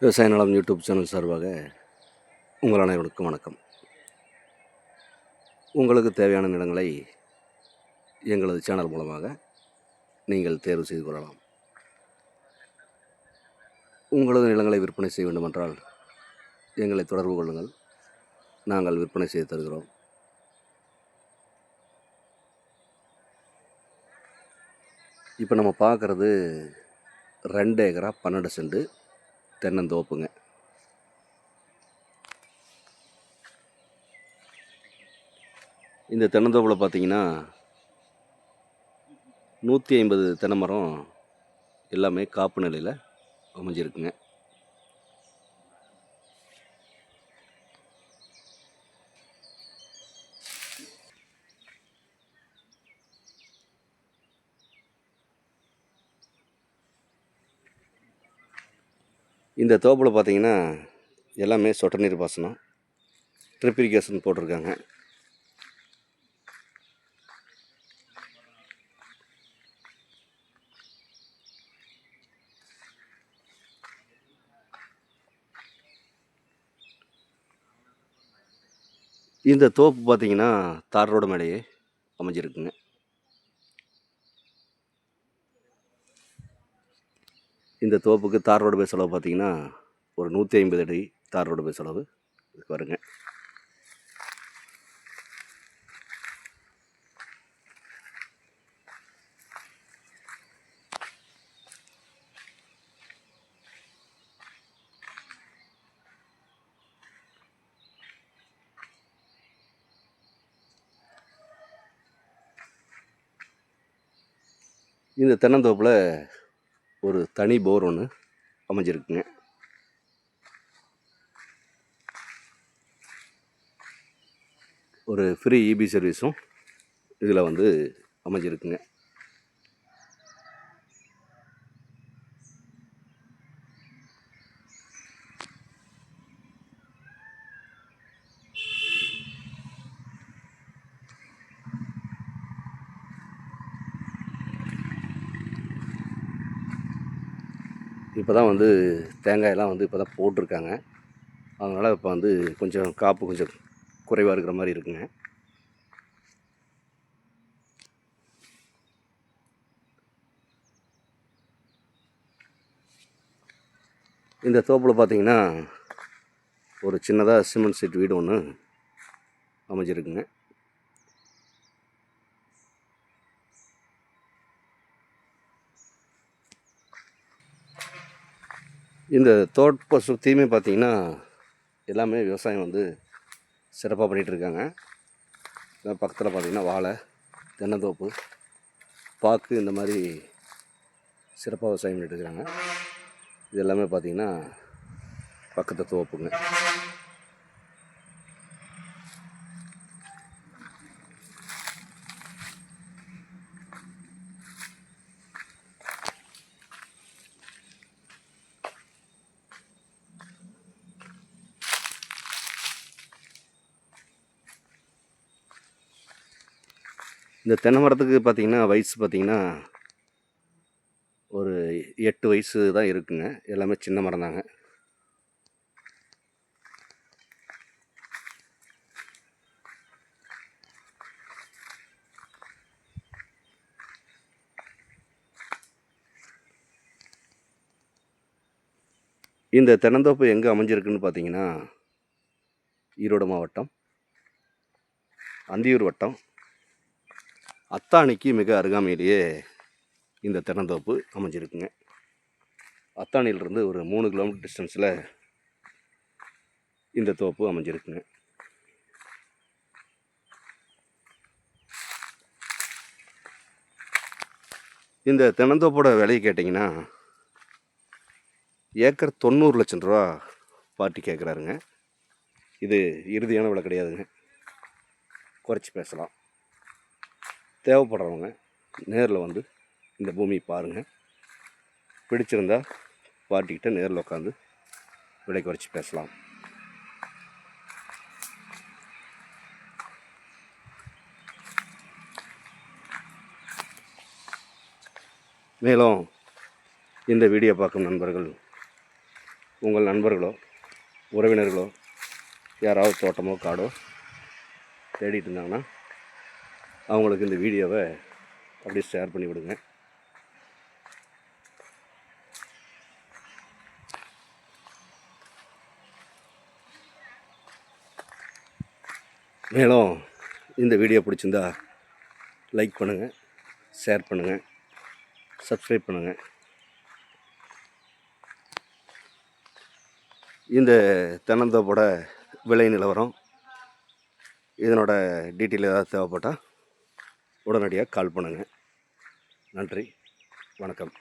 விவசாய நலம் YouTube channel சார்பாக உங்கள் அனைவருக்கும் வணக்கம். உங்களுக்கு தேவையான நிலங்களை எங்களது சேனல் மூலமாக நீங்கள் தேர்வு செய்து கொள்ளலாம். உங்களது நிலங்களை விற்பனை செய்ய வேண்டுமென்றால் எங்களை தொடர்பு கொள்ளுங்கள். நாங்கள் விற்பனை செய்து தருகிறோம். இப்போ நம்ம பார்க்குறது 2 ஏக்கரா 12 சென்ட் தென்னந்தோப்புங்க. இந்த தென்னந்தோப்பில் பார்த்தீங்கன்னா 150 தென்னை மரம் எல்லாமே காப்பு நிலையில் அமைஞ்சிருக்குங்க. இந்த தோப்பில் பார்த்தீங்கன்னா எல்லாமே சொட்டு நீர் பாசனம், ட்ரிப் இரிகேஷன் போட்டிருக்காங்க. இந்த தோப்பு பார்த்தீங்கன்னா தார் ரோடு மேலேயே அமைஞ்சிருக்குங்க. இந்த தோப்புக்கு தார் ரோடு பை செலவு பார்த்தீங்கன்னா ஒரு 150 அடி தார் ரோடு பை செலவு இதுக்கு வருங்க. இந்த தென்னந்தோப்பில் ஒரு தனி போர் ஒன்று அமைஞ்சிருக்குங்க. ஒரு ஃப்ரீ இபி சர்வீஸும் இதில் அமைஞ்சிருக்குங்க. இப்போ தான் தேங்காயெல்லாம் இப்போ தான் போட்டிருக்காங்க. அதனால் இப்போ கொஞ்சம் காப்பு கொஞ்சம் குறைவாக இருக்கிற மாதிரி இருக்குங்க. இந்த தோப்பில் பார்த்தீங்கன்னா ஒரு சின்னதாக சிமெண்ட் சீட் வீடு ஒன்று அமைஞ்சிருக்குங்க. இந்த தோட்டத்தை சுற்றியுமே பார்த்தீங்கன்னா எல்லாமே விவசாயம் சிறப்பாக பண்ணிகிட்ருக்காங்க. பக்கத்தில் பார்த்திங்கன்னா வாழை, தென்னந்தோப்பு, பாக்கு இந்த மாதிரி சிறப்பாக விவசாயம் பண்ணிகிட்ருக்காங்க. இது எல்லாமே பார்த்திங்கன்னா பக்கத்து தோப்புங்க. இந்த தென்னை மரத்துக்கு பார்த்திங்கன்னா வயசு பார்த்திங்கன்னா ஒரு 8 வயசு தான் இருக்குங்க. எல்லாமே சின்ன மரம் தாங்க. இந்த தென்னந்தோப்பு எங்கே அமைஞ்சிருக்குன்னு பார்த்தீங்கன்னா ஈரோடு மாவட்டம் அந்தியூர் வட்டம் அத்தாணிக்கு மிக அருகாமையிலேயே இந்த தென்னந்தோப்பு அமைஞ்சிருக்குங்க. அத்தாணியிலிருந்து ஒரு 3 கிலோமீட்டர் டிஸ்டன்ஸில் இந்த தோப்பு அமைஞ்சிருக்குங்க. இந்த தென்னந்தோப்போட விலையை கேட்டிங்கன்னா ஏக்கர் 90 லட்சம் ரூபா பார்ட்டி கேட்குறாருங்க. இது இறுதியான விலை கிடையாதுங்க, குறைச்சி பேசலாம். தேவைப்படுறவங்க நேரில் இந்த பூமி பாருங்கள். பிடிச்சிருந்தா பார்ட்டிக்கிட்ட நேரில் உட்காந்து விலை குறைச்சி பேசலாம். மேலும் இந்த வீடியோ பார்க்கும் நண்பர்கள் உங்கள் நண்பர்களோ உறவினர்களோ யாராவது தோட்டமோ காடோ தேடிட்டு இருந்தாங்கன்னா அவங்களுக்கு இந்த வீடியோவை அப்படியே ஷேர் பண்ணி விடுங்க. மேலும் இந்த வீடியோ பிடிச்சிருந்தா லைக் பண்ணுங்கள், ஷேர் பண்ணுங்கள், சப்ஸ்கிரைப் பண்ணுங்கள். இந்த தென்னந்தோப்போட விலை நிலவரம், இதனோட டீட்டெயில் ஏதாவது தேவைப்பட்டால் உடனடியாக கால் பண்ணுங்கள். நன்றி, வணக்கம்.